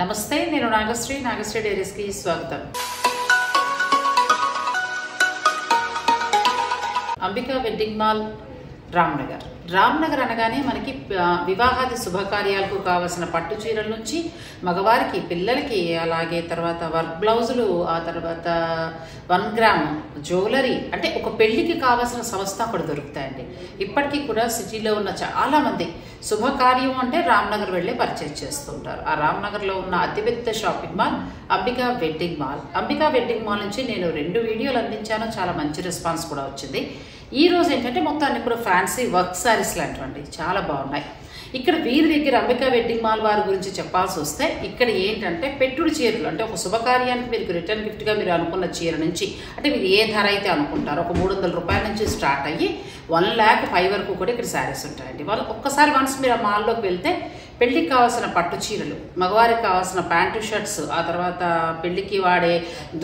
నమస్తే, నేను నాగశ్రీ డైరీస్కి స్వాగతం. అంబికా వెడ్డింగ్ మాల్ రామ్నగర్ అనగానే మనకి వివాహాది శుభకార్యాలకు కావాల్సిన పట్టు చీరల నుంచి మగవారికి, పిల్లలకి, అలాగే తర్వాత వర్క్ బ్లౌజులు, ఆ తర్వాత 1 గ్రామ్ జ్యువెలరీ, అంటే ఒక పెళ్లికి కావాల్సిన సంస్థ అక్కడ దొరుకుతాయండి. ఇప్పటికీ కూడా సిటీలో ఉన్న చాలామంది శుభకార్యం అంటే రామ్నగర్ వెళ్ళి పర్చేజ్ చేస్తుంటారు. ఆ రామ్నగర్లో ఉన్న అతిపెద్ద shopping mall Ambika wedding mall నుంచి నేను 2 వీడియోలు అందించాను. చాలా మంచి రెస్పాన్స్ కూడా వచ్చింది. ఈ రోజు ఏంటంటే మొత్తాన్ని కూడా ఫ్యాన్సీ వర్క్ శారీస్ లాంటివండి, చాలా బాగున్నాయి. ఇక్కడ వీరి దగ్గర అంబికా వెడ్డింగ్ మాల్ వారి గురించి చెప్పాల్సి వస్తే, ఇక్కడ ఏంటంటే పెట్టుడు చీరలు, అంటే ఒక శుభకార్యానికి మీరు రిటర్న్ గిఫ్ట్గా మీరు అనుకున్న చీర నుంచి, అంటే మీరు ఏ ధర అయితే అనుకుంటారో ఒక 300 రూపాయల నుంచి స్టార్ట్ అయ్యి 1,05,000 వరకు కూడా ఇక్కడ శారీస్ ఉంటాయండి. వాళ్ళు ఒక్కసారి వన్స్ మీరు ఆ మాల్లోకి వెళ్తే పెళ్లికి కావాల్సిన పట్టు చీరలు, మగవారికి కావాల్సిన ప్యాంటు షర్ట్స్, ఆ తర్వాత పెళ్లికి వాడే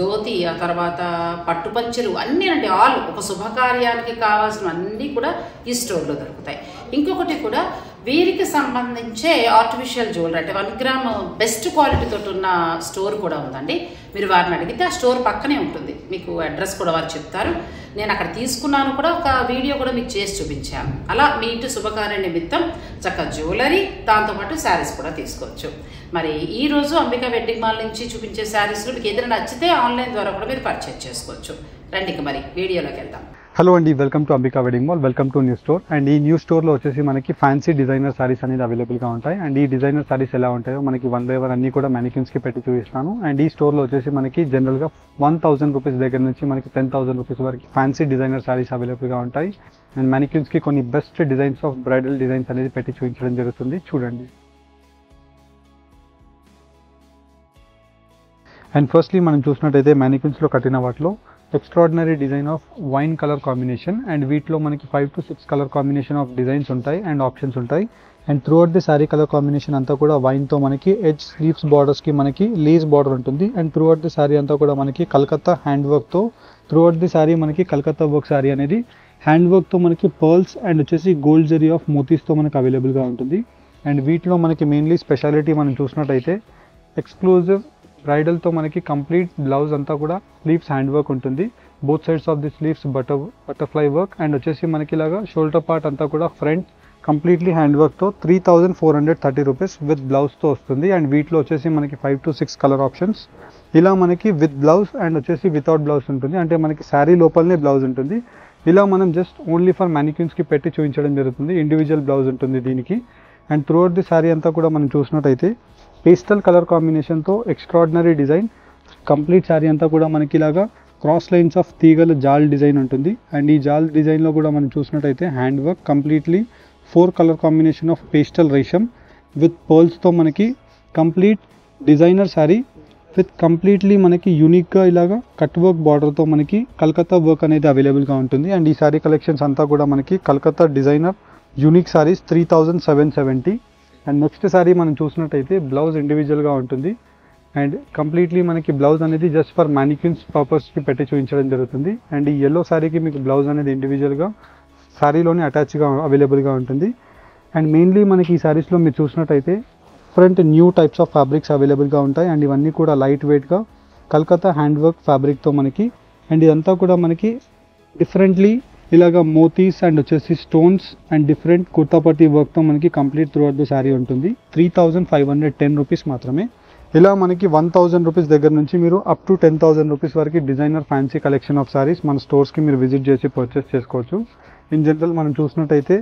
ధోతి, ఆ తర్వాత పట్టు పంచెలు అన్నీ అండి, ఆల్ ఒక శుభకార్యానికి కావాల్సిన అన్నీ కూడా ఈ స్టోర్లో దొరుకుతాయి. ఇంకొకటి కూడా వీరికి సంబంధించే ఆర్టిఫిషియల్ జ్యువెలరీ, అంటే 1 గ్రామ్ బెస్ట్ క్వాలిటీతో ఉన్న స్టోర్ కూడా ఉందండి. మీరు వారిని అడిగితే ఆ స్టోర్ పక్కనే ఉంటుంది. మీకు అడ్రస్ కూడా వారు చెప్తారు. నేను అక్కడ తీసుకున్నాను కూడా, ఒక వీడియో కూడా మీకు చేసి చూపించాను. అలా మీ ఇంటి శుభకార్య నిమిత్తం చక్కగా జ్యువెలరీ, దాంతోపాటు శారీస్ కూడా తీసుకోవచ్చు. మరి ఈరోజు అంబికా వెడ్డింగ్ మాల్ నుంచి చూపించే శారీస్లో మీకు ఏదైనా నచ్చితే ఆన్లైన్ ద్వారా కూడా మీరు పర్చేజ్ చేసుకోవచ్చు. రండి మరి వీడియోలోకి వెళ్దాం. హలో అండి, welcome to Ambika wedding mall, welcome to new store. And ఈ న్యూ స్టోర్లో వచ్చేసి మనకి ఫ్యాన్సీ డిజైనర్ సారీస్ అనేది అవైలబుల్గా ఉంటాయి. అండ్ ఈ డిజైనర్ సారీస్ ఎలా ఉంటాయో మనకి 1 by 1 అన్ని కూడా మ్యానిక్యూన్స్కి పెట్టి చూపిస్తాను. అండ్ ఈ స్టోర్లో వచ్చేసి మనకి జనరల్గా 1,000 రూపీస్ దగ్గర నుంచి మనకి 10,000 రూపీస్ వరకు ఫ్యాన్సీ డిజైనర్ సారీస్ అవైలబుల్గా ఉంటాయి. అండ్ మ్యానిక్యూన్స్కి కొన్ని best designs of bridal designs అనేది పెట్టి చూపించడం జరుగుతుంది. చూడండి. అండ్ ఫస్ట్లీ మనం చూసినట్టయితే మ్యానిక్యూన్స్లో కట్టిన వాటిలో extraordinary design of wine colour combination, and వీటిలో మనకి 5 to 6 colour combination of designs ఉంటాయి అండ్ ఆప్షన్స్ ఉంటాయి. And through out the sorry colour combination అంతా కూడా వైన్తో మనకి ఎడ్జ్ స్లీవ్స్ బార్డర్స్కి మనకి లేస్ బార్డర్ ఉంటుంది. And through out the sari అంతా కూడా మనకి కలకత్తా హ్యాండ్ వర్క్తో, త్రూ అవుట్ ది సారీ మనకి కలకత్తా వర్క్ సారీ అనేది హ్యాండ్ వర్క్తో మనకి పర్ల్స్ అండ్ వచ్చేసి గోల్డ్ జరీ ఆఫ్ మోతీస్తో మనకి అవైలబుల్గా ఉంటుంది. అండ్ వీటిలో మనకి మెయిన్లీ స్పెషాలిటీ మనం చూసినట్టయితే ఎక్స్క్లూజివ్ బ్రైడల్తో మనకి కంప్లీట్ బ్లౌజ్ అంతా కూడా స్లీవ్స్ హ్యాండ్ వర్క్ ఉంటుంది. Both sides of the sleeves butterfly work, and వచ్చేసి మనకి ఇలాగా షోల్డర్ పార్ట్ అంతా కూడా ఫ్రంట్ కంప్లీట్లీ హ్యాండ్ వర్క్తో 3,430 రూపీస్ విత్ బ్లౌజ్తో వస్తుంది. అండ్ వీటిలో వచ్చేసి మనకి 5 to 6 కలర్ ఆప్షన్స్. ఇలా మనకి విత్ బ్లౌజ్ అండ్ వచ్చేసి వితౌట్ బ్లౌజ్ ఉంటుంది, అంటే మనకి శారీ లోపలనే బ్లౌజ్ ఉంటుంది. ఇలా మనం జస్ట్ ఓన్లీ ఫర్ మ్యానిక్యూన్స్కి పెట్టి చూపించడం జరుగుతుంది. ఇండివిజువల్ బ్లౌజ్ ఉంటుంది దీనికి. And through out the sari అంతా కూడా మనం చూసినట్టయితే పేస్టల్ కలర్ కాంబినేషన్తో ఎక్స్ట్రాడినరీ డిజైన్. కంప్లీట్ శారీ అంతా కూడా మనకి ఇలాగా క్రాస్ లైన్స్ ఆఫ్ తీగలు జాల్ డిజైన్ ఉంటుంది. అండ్ ఈ జాల్ డిజైన్లో కూడా మనం చూసినట్టయితే hand work completely 4 colour combination of pastel రేషమ్ విత్ పర్ల్స్తో మనకి complete designer sari with completely మనకి యూనిక్గా ఇలాగా కట్ వర్క్ బార్డర్తో మనకి కలకత్తా వర్క్ అనేది అవైలబుల్గా ఉంటుంది. అండ్ ఈ శారీ కలెక్షన్స్ అంతా కూడా మనకి Calcutta designer unique saris 3,770. And next sari మనం చూసినట్టయితే బ్లౌజ్ ఇండివిజువల్గా ఉంటుంది. అండ్ కంప్లీట్లీ మనకి బ్లౌజ్ అనేది జస్ట్ ఫర్ మ్యానిక్యూన్స్ పర్పస్కి పెట్టి చూపించడం జరుగుతుంది. అండ్ ఈ ఎల్లో శారీకి మీకు బ్లౌజ్ అనేది ఇండివిజువల్గా శారీలోనే అటాచ్గా అవైలబుల్గా ఉంటుంది. అండ్ మెయిన్లీ మనకి ఈ శారీస్లో మీరు చూసినట్టయితే front new types of fabrics అవైలబుల్గా ఉంటాయి. అండ్ ఇవన్నీ కూడా లైట్ వెయిట్గా కలకత్తా హ్యాండ్ వర్క్ ఫ్యాబ్రిక్తో మనకి, అండ్ ఇదంతా కూడా మనకి డిఫరెంట్లీ ఇలాగా మోతీస్ అండ్ వచ్చేసి స్టోన్స్ అండ్ డిఫరెంట్ కుర్తాపట్టి వర్క్తో మనకి complete throughout the sari ఉంటుంది. 3,510 రూపీస్ మాత్రమే. ఇలా మనకి 1,000 రూపీస్ దగ్గర నుంచి మీరు అప్ టు 10,000 రూపీస్ వరకు designer fancy collection of saris మన స్టోర్స్కి మీరు విజిట్ చేసి పర్చేస్ చేసుకోవచ్చు. ఇన్ జనరల్ మనం చూసినట్టయితే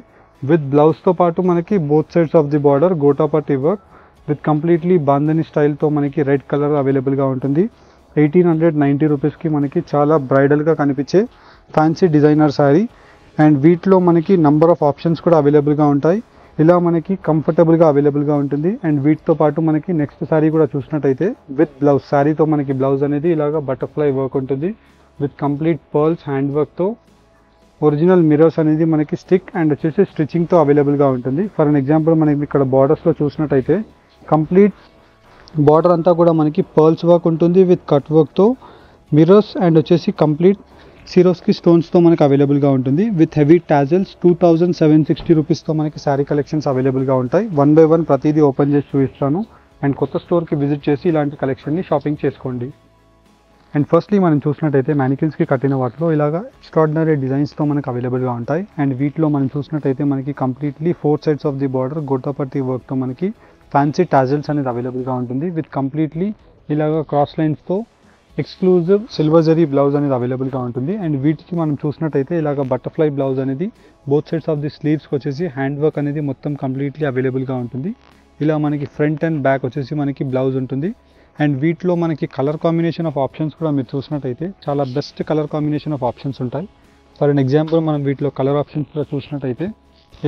విత్ బ్లౌజ్తో పాటు మనకి both sides of the border గోటాపట్టి వర్క్ విత్ కంప్లీట్లీ బాంధని స్టైల్తో మనకి రెడ్ కలర్ అవైలబుల్గా ఉంటుంది. 1,890 రూపీస్కి మనకి చాలా బ్రైడల్గా కనిపించే ఫ్యాన్సీ డిజైనర్ శారీ. అండ్ వీటిలో మనకి నంబర్ ఆఫ్ ఆప్షన్స్ కూడా అవైలబుల్గా ఉంటాయి. ఇలా మనకి కంఫర్టబుల్గా అవైలబుల్గా ఉంటుంది. అండ్ వీటితో పాటు మనకి నెక్స్ట్ శారీ కూడా చూసినట్టయితే విత్ బ్లౌజ్ శారీతో మనకి బ్లౌజ్ అనేది ఇలాగా బటర్ఫ్లై వర్క్ ఉంటుంది విత్ కంప్లీట్ పర్ల్స్ హ్యాండ్ వర్క్తో. ఒరిజినల్ మిరర్స్ అనేది మనకి స్టిక్ అండ్ వచ్చేసి స్టిచ్చింగ్తో అవైలబుల్గా ఉంటుంది. ఫర్ అన్ ఎగ్జాంపుల్ మనకి ఇక్కడ బార్డర్స్లో చూసినట్టయితే కంప్లీట్ బార్డర్ అంతా కూడా మనకి పర్ల్స్ వర్క్ ఉంటుంది విత్ కట్ వర్క్తో. మిరర్స్ అండ్ వచ్చేసి కంప్లీట్ సిరోస్కి స్టోన్స్తో మనకి అవైలబుల్గా ఉంటుంది విత్ హెవీ టాజల్స్. 2,760 రూపీస్తో మనకి శారీ కలెక్షన్స్ అవైలబుల్గా ఉంటాయి. 1 by 1 ప్రతిదీ ఓపెన్ చేసి చూపిస్తాను. అండ్ కొత్త స్టోర్కి విజిట్ చేసి ఇలాంటి కలెక్షన్ని షాపింగ్ చేసుకోండి. అండ్ ఫస్ట్లీ మనం చూసినట్టయితే మ్యానిక్విన్స్కి కట్టిన వాటిలో ఇలాగా ఎక్స్ట్రాడినరీ డిజైన్స్తో మనకు అవైలబుల్గా ఉంటాయి. అండ్ వీటిలో మనం చూసినట్టయితే మనకి completely 4 sides of the border గోటాపట్టి వర్క్తో మనకి ఫ్యాన్సీ టాజిల్స్ అనేది అవైలబుల్గా ఉంటుంది. విత్ కంప్లీట్లీ ఇలాగా క్రాస్ లైన్స్తో ఎక్స్క్లూజివ్ సిల్వర్ జరీ బ్లౌజ్ అనేది అవైలబుల్గా ఉంటుంది. అండ్ వీటికి మనం చూసినట్టయితే ఇలాగ బటర్ఫ్లై బ్లౌజ్ అనేది బోత్ సైడ్స్ ఆఫ్ ది స్లీవ్స్కి వచ్చేసి హ్యాండ్ వర్క్ అనేది మొత్తం కంప్లీట్లీ అవైలబుల్గా ఉంటుంది. ఇలా మనకి ఫ్రంట్ అండ్ బ్యాక్ వచ్చేసి మనకి బ్లౌజ్ ఉంటుంది. అండ్ వీటిలో మనకి కలర్ కాంబినేషన్ ఆఫ్ ఆప్షన్స్ కూడా మీరు చూసినట్టయితే చాలా best colour combination of options ఉంటాయి. ఫర్ అన్ ఎగ్జాంపుల్ మనం వీటిలో కలర్ ఆప్షన్స్ కూడా చూసినట్టయితే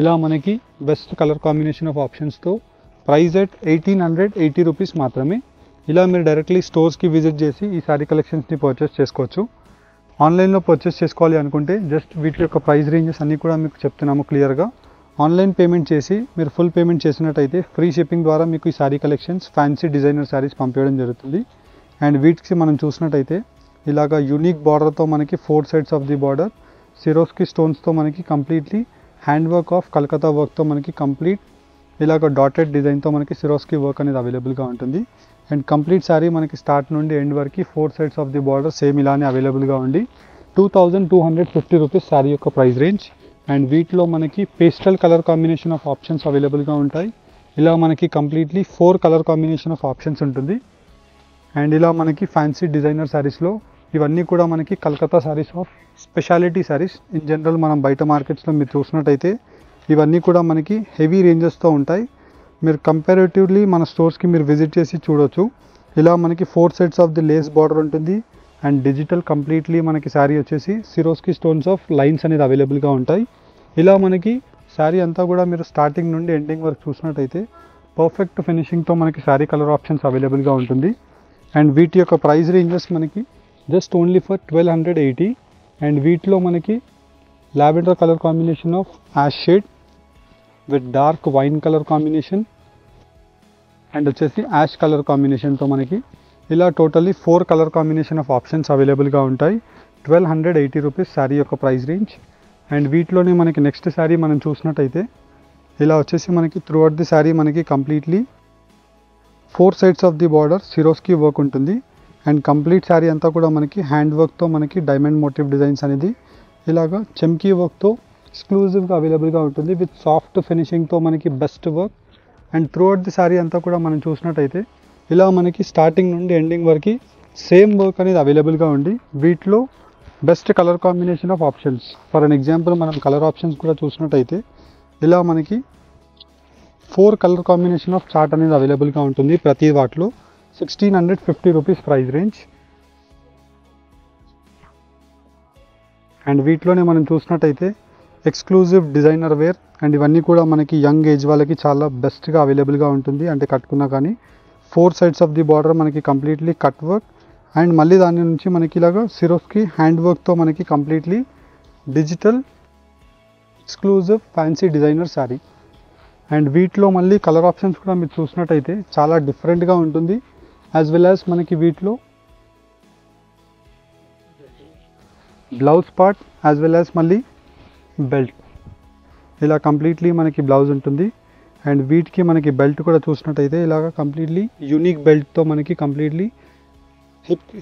ఇలా మనకి బెస్ట్ కలర్ కాంబినేషన్ ఆఫ్ ఆప్షన్స్తో ప్రైస్ ఎట్ 1880 రూపీస్ మాత్రమే. ఇలా మీరు డైరెక్ట్లీ స్టోర్స్కి విజిట్ చేసి ఈ శారీ కలెక్షన్స్ని పర్చేస్ చేసుకోవచ్చు. ఆన్లైన్లో పర్చేస్ చేసుకోవాలి అనుకుంటే జస్ట్ వీటి యొక్క ప్రైస్ రేంజెస్ అన్నీ కూడా మీకు చెప్తున్నాము క్లియర్గా. ఆన్లైన్ పేమెంట్ చేసి మీరు ఫుల్ పేమెంట్ చేసినట్టయితే ఫ్రీ షిప్పింగ్ ద్వారా మీకు ఈ sari collections fancy designer saris పంపించడం జరుగుతుంది. అండ్ వీటికి మనం చూసినట్టయితే ఇలాగా యూనిక్ బార్డర్తో మనకి 4 sides of the border Swarovski స్టోన్స్తో మనకి completely hand work of Calcutta వర్క్తో మనకి కంప్లీట్ ఇలాగ డాటెడ్ డిజైన్తో మనకి సిరోస్కి వర్క్ అనేది అవైలబుల్గా ఉంటుంది. అండ్ కంప్లీట్ శారీ మనకి స్టార్ట్ నుండి ఎండ్ వరకు 4 sides of the border same ఇలానే అవైలబుల్గా ఉండి 2250 రూపీస్ శారీ యొక్క ప్రైస్ రేంజ్. అండ్ వీటిలో మనకి pastel colour combination of options అవైలబుల్గా ఉంటాయి. ఇలా మనకి completely 4 colour combination of options ఉంటుంది. అండ్ ఇలా మనకి ఫ్యాన్సీ డిజైనర్ శారీస్లో ఇవన్నీ కూడా మనకి Calcutta saris of speciality saris. In general మనం బయట మార్కెట్స్లో మీరు చూసినట్టయితే ఇవన్నీ కూడా మనకి హెవీ రేంజెస్తో ఉంటాయి. మీరు కంపారిటివ్లీ మన స్టోర్స్కి మీరు విజిట్ చేసి చూడొచ్చు. ఇలా మనకి 4 sides of the lace border ఉంటుంది. అండ్ డిజిటల్ కంప్లీట్లీ మనకి శారీ వచ్చేసి సిరోస్కి స్టోన్స్ ఆఫ్ లైన్స్ అనేది అవైలబుల్గా ఉంటాయి. ఇలా మనకి శారీ అంతా కూడా మీరు స్టార్టింగ్ నుండి ఎండింగ్ వరకు చూసినట్టయితే పర్ఫెక్ట్ ఫినిషింగ్తో మనకి శారీ కలర్ ఆప్షన్స్ అవైలబుల్గా ఉంటుంది. అండ్ వీటి యొక్క ప్రైస్ రేంజెస్ మనకి జస్ట్ ఓన్లీ ఫర్ 1280. అండ్ వీటిలో మనకి lavender colour combination of ash shade with dark wine colour combination and వచ్చేసి యాష్ కలర్ కాంబినేషన్తో మనకి ఇలా totally 4 colour combination of options అవైలబుల్గా ఉంటాయి. 1280 రూపీస్ శారీ యొక్క ప్రైస్ రేంజ్. అండ్ వీటిలోనే మనకి నెక్స్ట్ శారీ మనం చూసినట్టయితే ఇలా వచ్చేసి మనకి త్రూఅవుట్ ది శారీ మనకి completely 4 sides of the border Swarovski work ఉంటుంది. అండ్ కంప్లీట్ శారీ అంతా కూడా మనకి హ్యాండ్ వర్క్తో మనకి డైమండ్ మోటివ్ డిజైన్స్ అనేది ఇలాగా చెమ్కీ వర్క్తో ఎక్స్క్లూజివ్గా అవైలబుల్గా ఉంటుంది. విత్ సాఫ్ట్ ఫినిషింగ్తో మనకి best work. And throughout the sari అంతా కూడా మనం చూసినట్టయితే ఇలా మనకి స్టార్టింగ్ నుండి ఎండింగ్ వరకు సేమ్ వర్క్ అనేది అవైలబుల్గా ఉండి వీటిలో best colour combination of options. For an example మనం కలర్ ఆప్షన్స్ కూడా చూసినట్టయితే ఇలా మనకి 4 కలర్ కాంబినేషన్ ఆఫ్ చార్ట్ అనేది అవైలబుల్గా ఉంటుంది. ప్రతి వాటిలో 1650 రూపీస్ ప్రైస్ రేంజ్. అండ్ వీటిలోనే మనం చూసినట్టయితే ఎక్స్క్లూజివ్ డిజైనర్ వేర్. అండ్ ఇవన్నీ కూడా మనకి యంగ్ ఏజ్ వాళ్ళకి చాలా బెస్ట్గా అవైలబుల్గా ఉంటుంది. అంటే కట్టుకున్నా కానీ 4 sides ఆఫ్ ది బార్డర్ మనకి కంప్లీట్లీ కట్ వర్క్. అండ్ మళ్ళీ దాని నుంచి మనకి ఇలాగా సిరోస్కి హ్యాండ్ వర్క్తో మనకి completely digital exclusive fancy designer sari. And వీటిలో మళ్ళీ కలర్ ఆప్షన్స్ కూడా మీరు చూసినట్టయితే చాలా డిఫరెంట్గా ఉంటుంది. యాజ్ వెల్ యాజ్ మనకి వీటిలో blouse part as well as మళ్ళీ బెల్ట్ ఇలా కంప్లీట్లీ మనకి బ్లౌజ్ ఉంటుంది. అండ్ వీటికి మనకి బెల్ట్ కూడా చూసినట్టయితే ఇలాగ కంప్లీట్లీ యూనిక్ బెల్ట్తో మనకి కంప్లీట్లీ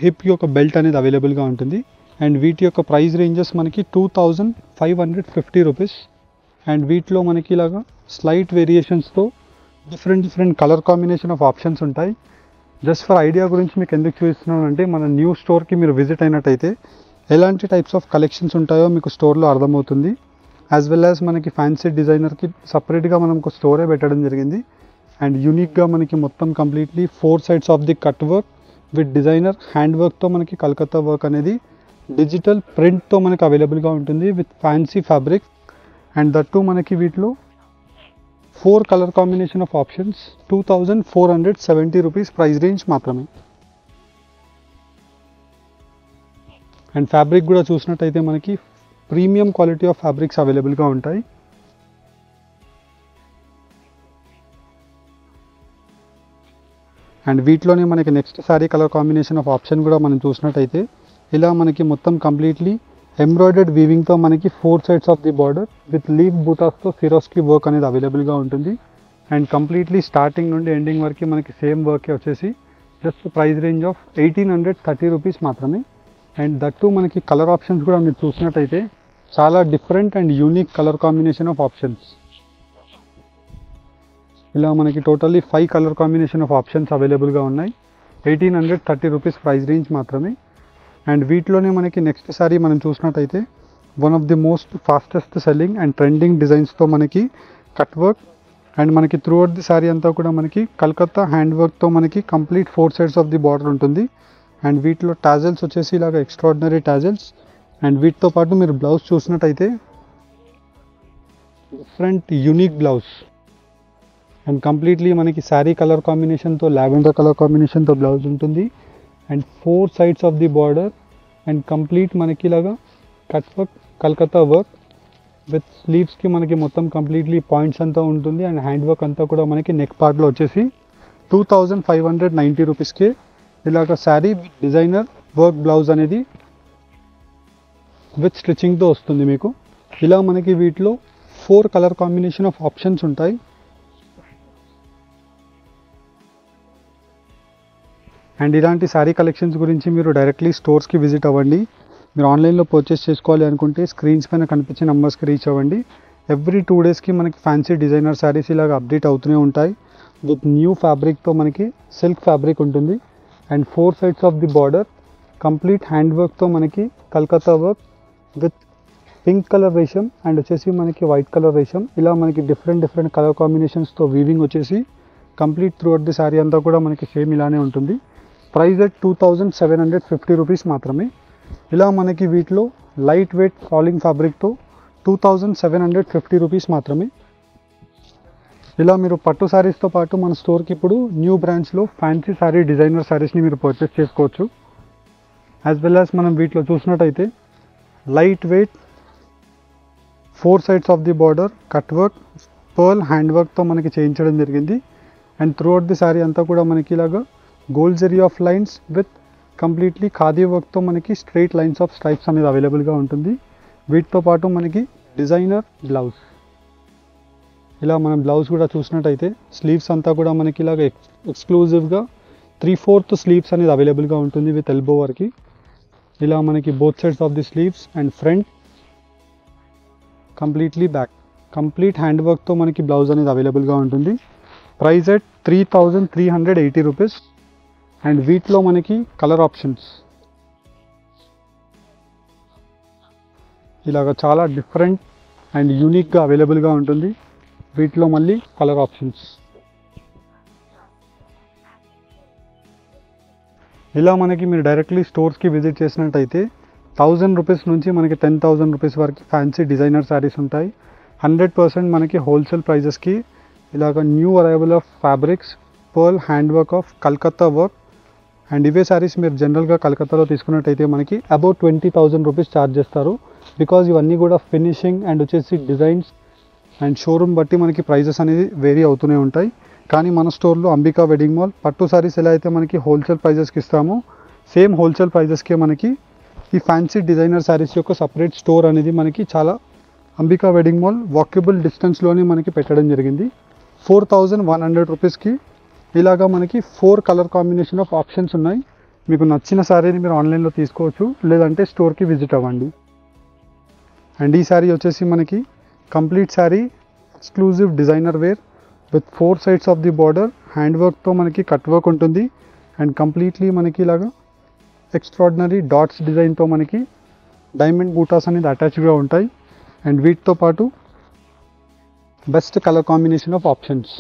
హిప్ యొక్క బెల్ట్ అనేది అవైలబుల్గా ఉంటుంది. అండ్ వీటి యొక్క ప్రైస్ రేంజెస్ మనకి 2550 రూపీస్. అండ్ వీటిలో మనకి ఇలాగా స్లైట్ వేరియేషన్స్తో different colour combination of options ఉంటాయి. జస్ట్ ఫర్ ఐడియా గురించి మీకు ఎందుకు చూపిస్తున్నాను అంటే మన న్యూ స్టోర్కి మీరు విజిట్ అయినట్టయితే ఎలాంటి టైప్స్ ఆఫ్ కలెక్షన్స్ ఉంటాయో మీకు స్టోర్లో అర్థమవుతుంది. యాజ్ వెల్ యాజ్ మనకి ఫ్యాన్సీ డిజైనర్కి సపరేట్గా మనం ఒక స్టోరే పెట్టడం జరిగింది. అండ్ యూనిక్గా మనకి మొత్తం completely 4 sides of the cut work with designer hand వర్క్తో మనకి కలకత్తా వర్క్ అనేది డిజిటల్ ప్రింట్తో మనకి అవైలబుల్గా ఉంటుంది with fancy fabric. And that మనకి వీటిలో 4 colour combination of options 2470 rupees price range మాత్రమే. అండ్ ఫ్యాబ్రిక్ కూడా చూసినట్టయితే మనకి ప్రీమియం క్వాలిటీ ఆఫ్ ఫ్యాబ్రిక్స్ అవైలబుల్గా ఉంటాయి. అండ్ వీటిలోనే మనకి next sari colour combination of option కూడా మనం చూసినట్టయితే ఇలా మనకి మొత్తం కంప్లీట్లీ ఎంబ్రాయిడర్డ్ వీవింగ్తో మనకి 4 sides of the border with leaf బూటాస్తో సిరోస్కి వర్క్ అనేది అవైలబుల్గా ఉంటుంది. అండ్ కంప్లీట్లీ స్టార్టింగ్ నుండి ఎండింగ్ వరకు మనకి సేమ్ వర్కే వచ్చేసి just price range of 1830 rupees మాత్రమే. అండ్ దట్టు మనకి కలర్ ఆప్షన్స్ కూడా మీరు చూసినట్టయితే చాలా different and unique colour combination of options. ఇలా మనకి totally 5 colour combination of options అవైలబుల్గా ఉన్నాయి. 1830 రూపీస్ ప్రైస్ రేంజ్ మాత్రమే. అండ్ వీటిలోనే మనకి నెక్స్ట్ సారీ మనం చూసినట్టయితే one of the most fastest selling and trending డిజైన్స్తో మనకి కట్ వర్క్ అండ్ మనకి త్రూ అవుట్ ది సారీ అంతా కూడా మనకి కలకత్తా హ్యాండ్ వర్క్తో మనకి complete 4 sides of the border ఉంటుంది. అండ్ వీటిలో టాజల్స్ వచ్చేసి ఇలాగ ఎక్స్ట్రాడినరీ టాజల్స్. అండ్ వీటితో పాటు మీరు బ్లౌజ్ చూసినట్టయితే different unique blouse and completely మనకి శారీ కలర్ కాంబినేషన్తో లావెండర్ కలర్ కాంబినేషన్తో బ్లౌజ్ ఉంటుంది. And 4 sides of the border and complete మనకి ఇలాగా cut work Calcutta work with స్లీవ్స్కి మనకి మొత్తం కంప్లీట్లీ పాయింట్స్ అంతా ఉంటుంది. అండ్ హ్యాండ్ వర్క్ అంతా కూడా మనకి నెక్ పార్ట్లో వచ్చేసి 2590 రూపీస్కి ఇలాగ శారీ డిజైనర్ వర్క్ బ్లౌజ్ అనేది విత్ స్టిచ్చింగ్తో వస్తుంది మీకు. ఇలా మనకి వీటిలో 4 కలర్ కాంబినేషన్ ఆఫ్ ఆప్షన్స్ ఉంటాయి. అండ్ ఇలాంటి శారీ కలెక్షన్స్ గురించి మీరు డైరెక్ట్లీ స్టోర్స్కి విజిట్ అవ్వండి. మీరు ఆన్లైన్లో పర్చేస్ చేసుకోవాలి అనుకుంటే స్క్రీన్స్ పైన కనిపించే నెంబర్స్కి రీచ్ అవ్వండి. ఎవ్రీ 2 డేస్కి మనకి ఫ్యాన్సీ డిజైనర్ శారీస్ ఇలాగ అప్డేట్ అవుతూనే ఉంటాయి. విత్ న్యూ ఫ్యాబ్రిక్తో మనకి సిల్క్ ఫ్యాబ్రిక్ ఉంటుంది. And 4 sides of the border complete hand వర్క్తో మనకి Calcutta work with pink colour రేషం అండ్ వచ్చేసి మనకి వైట్ కలర్ రేషం. ఇలా మనకి డిఫరెంట్ కలర్ కాంబినేషన్స్తో వీవింగ్ వచ్చేసి complete throughout the sari అంతా కూడా మనకి సేమ్ ఇలానే ఉంటుంది. ప్రైస్ అట్ 2750 రూపీస్ మాత్రమే. ఇలా మనకి వీటిలో లైట్ వెయిట్ ఫాలింగ్ ఫ్యాబ్రిక్తో 2750 రూపీస్ మాత్రమే. ఇలా మీరు పట్టు శారీస్తో పాటు మన స్టోర్కి ఇప్పుడు న్యూ బ్రాంచ్లో ఫ్యాన్సీ శారీ డిజైనర్ శారీస్ని మీరు పర్చేస్ చేసుకోవచ్చు. యాజ్ వెల్ యాజ్ మనం వీటిలో చూసినట్టయితే light weight 4 sides of the border cut work pearl hand వర్క్తో మనకి చేయించడం జరిగింది. And through out the sari అంతా కూడా మనకి ఇలాగా gold zari of lines with completely khadi వర్క్తో మనకి స్ట్రైట్ లైన్స్ ఆఫ్ స్ట్రైప్స్ అనేది అవైలబుల్గా ఉంటుంది. వీటితో పాటు మనకి డిజైనర్ బ్లౌజ్. ఇలా మనం బ్లౌజ్ కూడా చూసినట్టయితే స్లీవ్స్ అంతా కూడా మనకి ఇలాగ ఎక్స్క్లూజివ్గా 3/4 స్లీవ్స్ అనేది అవైలబుల్గా ఉంటుంది విత్ ఎల్బో వరకు. ఇలా మనకి both sides of the sleeves and front completely back complete hand వర్క్తో మనకి బ్లౌజ్ అనేది అవైలబుల్గా ఉంటుంది. Price at 3380 rupees. అండ్ వీటిలో మనకి కలర్ ఆప్షన్స్ ఇలాగ చాలా డిఫరెంట్ అండ్ యూనిక్గా అవైలబుల్గా ఉంటుంది. వీటిలో మళ్ళీ కలర్ ఆప్షన్స్ ఇలా మనకి మీరు డైరెక్ట్లీ స్టోర్స్కి విజిట్ చేసినట్టయితే 1000 రూపీస్ నుంచి మనకి 10,000 రూపీస్ వరకు ఫ్యాన్సీ డిజైనర్ శారీస్ ఉంటాయి. 100% మనకి హోల్సేల్ ప్రైజెస్కి ఇలాగ new arrival of fabrics pearl hand work of Calcutta work. And ఇవే శారీస్ మీరు జనరల్గా కలకత్తాలో తీసుకున్నట్టయితే మనకి అబౌట్ 20,000 రూపీస్ ఛార్జ్ చేస్తారు. బికాజ్ ఇవన్నీ కూడా ఫినిషింగ్ అండ్ వచ్చేసి డిజైన్స్ అండ్ షోరూమ్ బట్టి మనకి ప్రైజెస్ అనేది వేరీ అవుతూనే ఉంటాయి. కానీ మన స్టోర్లో అంబికా వెడ్డింగ్ మాల్ పట్టు శారీస్ ఎలా అయితే మనకి హోల్సేల్ ప్రైజెస్కి ఇస్తామో సేమ్ హోల్సేల్ ప్రైజెస్కే మనకి ఈ ఫ్యాన్సీ డిజైనర్ శారీస్ యొక్క సపరేట్ స్టోర్ అనేది మనకి చాలా అంబికా వెడ్డింగ్ మాల్ వాకబుల్ డిస్టెన్స్లోనే మనకి పెట్టడం జరిగింది. 4100 రూపీస్కి ఇలాగా మనకి 4 కలర్ కాంబినేషన్ ఆఫ్ ఆప్షన్స్ ఉన్నాయి. మీకు నచ్చిన శారీని మీరు ఆన్లైన్లో తీసుకోవచ్చు, లేదంటే స్టోర్కి విజిట్ అవ్వండి. అండ్ ఈ శారీ వచ్చేసి మనకి complete sari exclusive designer wear with 4 sides of the border hand వర్క్తో మనకి కట్ వర్క్ ఉంటుంది. అండ్ కంప్లీట్లీ మనకి ఇలాగా ఎక్స్ట్రాడినరీ డాట్స్ డిజైన్తో మనకి డైమండ్ బూటాస్ అనేది అటాచ్గా ఉంటాయి. అండ్ వీటితో పాటు best colour combination of options.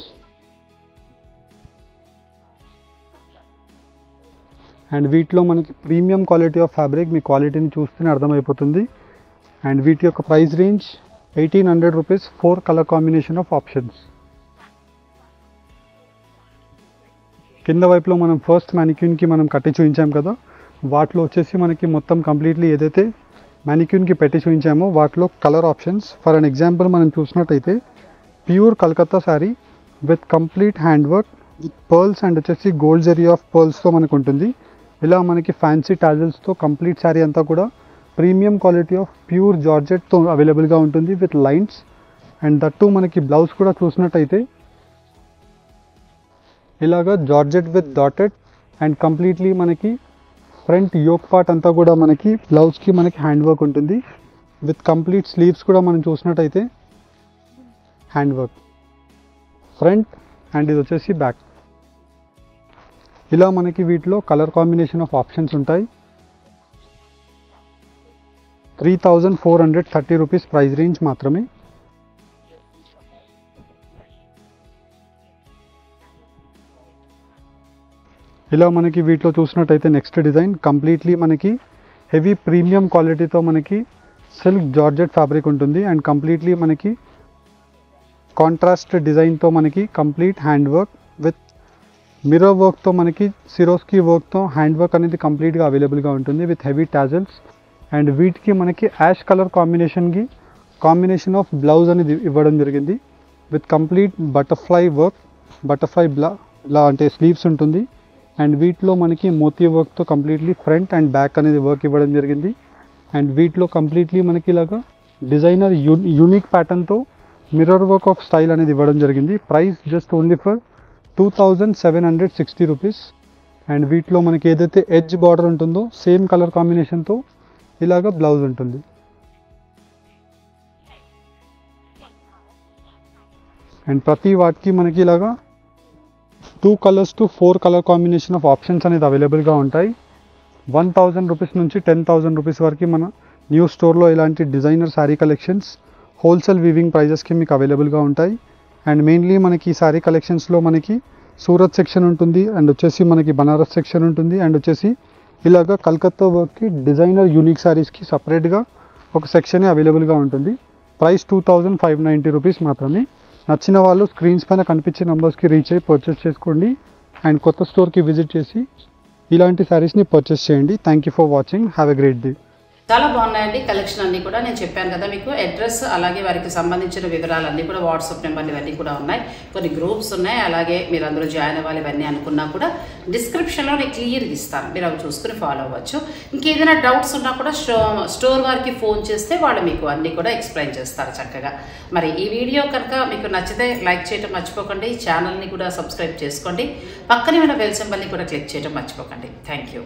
And వీటిలో మనకి ప్రీమియం క్వాలిటీ ఆఫ్ ఫ్యాబ్రిక్ మీ క్వాలిటీని చూస్తేనే అర్థమైపోతుంది. అండ్ వీటి యొక్క price range 1800 rupees 4 colour combination of options. కింద వైపులో మనం ఫస్ట్ మ్యానిక్యూన్కి మనం కట్టి చూపించాం కదా, వాటిలో వచ్చేసి మనకి మొత్తం కంప్లీట్లీ ఏదైతే మ్యానిక్యూన్కి పెట్టి చూపించామో వాటిలో colour options. For an example మనం చూసినట్టయితే pure Calcutta sari with complete hand work with pearls and వచ్చేసి గోల్డ్ జరీ ఆఫ్ పర్ల్స్తో మనకు ఉంటుంది. ఇలా మనకి ఫ్యాన్సీ టాజల్స్తో కంప్లీట్ శారీ అంతా కూడా ప్రీమియం క్వాలిటీ ఆఫ్ ప్యూర్ జార్జెట్తో అవైలబుల్గా ఉంటుంది విత్ లైన్స్. అండ్ దట్టు మనకి బ్లౌజ్ కూడా చూసినట్టయితే ఇలాగా georgette with dotted and completely మనకి ఫ్రంట్ యోక్ పార్ట్ అంతా కూడా మనకి బ్లౌజ్కి మనకి హ్యాండ్ వర్క్ ఉంటుంది. విత్ కంప్లీట్ స్లీవ్స్ కూడా మనం చూసినట్టయితే హ్యాండ్ వర్క్ ఫ్రంట్ అండ్ ఇది వచ్చేసి బ్యాక్. ఇలా మనకి వీటిలో కలర్ కాంబినేషన్ ఆఫ్ ఆప్షన్స్ ఉంటాయి. 3430 రూపీస్ ప్రైస్ రేంజ్ మాత్రమే. ఇలా మనకి వీటిలో చూసినట్టయితే నెక్స్ట్ డిజైన్ కంప్లీట్లీ మనకి హెవీ ప్రీమియం క్వాలిటీతో మనకి సిల్క్ జార్జెట్ ఫ్యాబ్రిక్ ఉంటుంది అండ్ కంప్లీట్లీ మనకి కాంట్రాస్ట్ డిజైన్తో మనకి complete hand work with mirror వర్క్తో మనకి సిరోస్కీ వర్క్తో హ్యాండ్ వర్క్ అనేది కంప్లీట్గా అవైలబుల్గా ఉంటుంది విత్ హెవీ టాజల్స్. అండ్ వీటికి మనకి ash colour combination of blouse అనేది ఇవ్వడం జరిగింది with complete butterfly work, butterfly బ్లా అంటే స్లీవ్స్ ఉంటుంది. అండ్ వీటిలో మనకి మోతీ వర్క్తో కంప్లీట్లీ ఫ్రంట్ అండ్ బ్యాక్ అనేది వర్క్ ఇవ్వడం జరిగింది. అండ్ వీటిలో కంప్లీట్లీ మనకి ఇలాగా డిజైనర్ యూనిక్ ప్యాటర్న్తో మిర్రర్ వర్క్ ఆఫ్ స్టైల్ అనేది ఇవ్వడం జరిగింది. Price just only for 2760 rupees. And వీటిలో మనకి ఏదైతే ఎడ్జ్ బార్డర్ ఉంటుందో సేమ్ కలర్ కాంబినేషన్తో ఇలాగ బ్లౌజ్ ఉంటుంది. అండ్ ప్రతి వాటికి మనకి ఇలాగా 2 colours to 4 colour combination of options అనేది అవైలబుల్గా ఉంటాయి. 1000 రూపీస్ నుంచి 10,000 రూపీస్ వరకు మన న్యూ స్టోర్లో ఇలాంటి designer sari collections wholesale weaving ప్రైజెస్కి మీకు అవైలబుల్గా ఉంటాయి. అండ్ మెయిన్లీ మనకి ఈ శారీ కలెక్షన్స్లో మనకి సూరత్ సెక్షన్ ఉంటుంది అండ్ వచ్చేసి మనకి బనారస్ సెక్షన్ ఉంటుంది అండ్ వచ్చేసి ఇలాగ కలకత్తా వర్క్కి డిజైనర్ యూనిక్ శారీస్కి సపరేట్గా ఒక సెక్షన్ అవైలబుల్గా ఉంటుంది. ప్రైస్ 2590 రూపీస్ మాత్రమే. నచ్చిన వాళ్ళు స్క్రీన్స్ పైన కనిపించే నెంబర్స్కి రీచ్ అయ్యి పర్చేస్ చేసుకోండి అండ్ కొత్త స్టోర్కి విజిట్ చేసి ఇలాంటి శారీస్ని పర్చేస్ చేయండి. Thank you for watching. Have a great day. చాలా బాగున్నాయండి కలెక్షన్ అన్నీ కూడా. నేను చెప్పాను కదా మీకు అడ్రస్ అలాగే వారికి సంబంధించిన వివరాలన్నీ కూడా వాట్సాప్ నెంబర్లు ఇవన్నీ కూడా ఉన్నాయి. కొన్ని గ్రూప్స్ ఉన్నాయి, అలాగే మీరు అందరూ జాయిన్ అవ్వాలి ఇవన్నీ అనుకున్నా కూడా డిస్క్రిప్షన్లో నేను క్లియర్గా ఇస్తాను, మీరు అవి చూసుకుని ఫాలో అవ్వచ్చు. ఇంకేదైనా డౌట్స్ ఉన్నా కూడా స్టోర్ వారికి ఫోన్ చేస్తే వాళ్ళు మీకు అన్నీ కూడా ఎక్స్ప్లెయిన్ చేస్తారు చక్కగా. మరి ఈ వీడియో కనుక మీకు నచ్చితే లైక్ చేయడం మర్చిపోకండి, ఛానల్ని కూడా సబ్స్క్రైబ్ చేసుకోండి, పక్కనే ఉన్న బెల్ సింబల్ని కూడా క్లిక్ చేయడం మర్చిపోకండి. Thank you.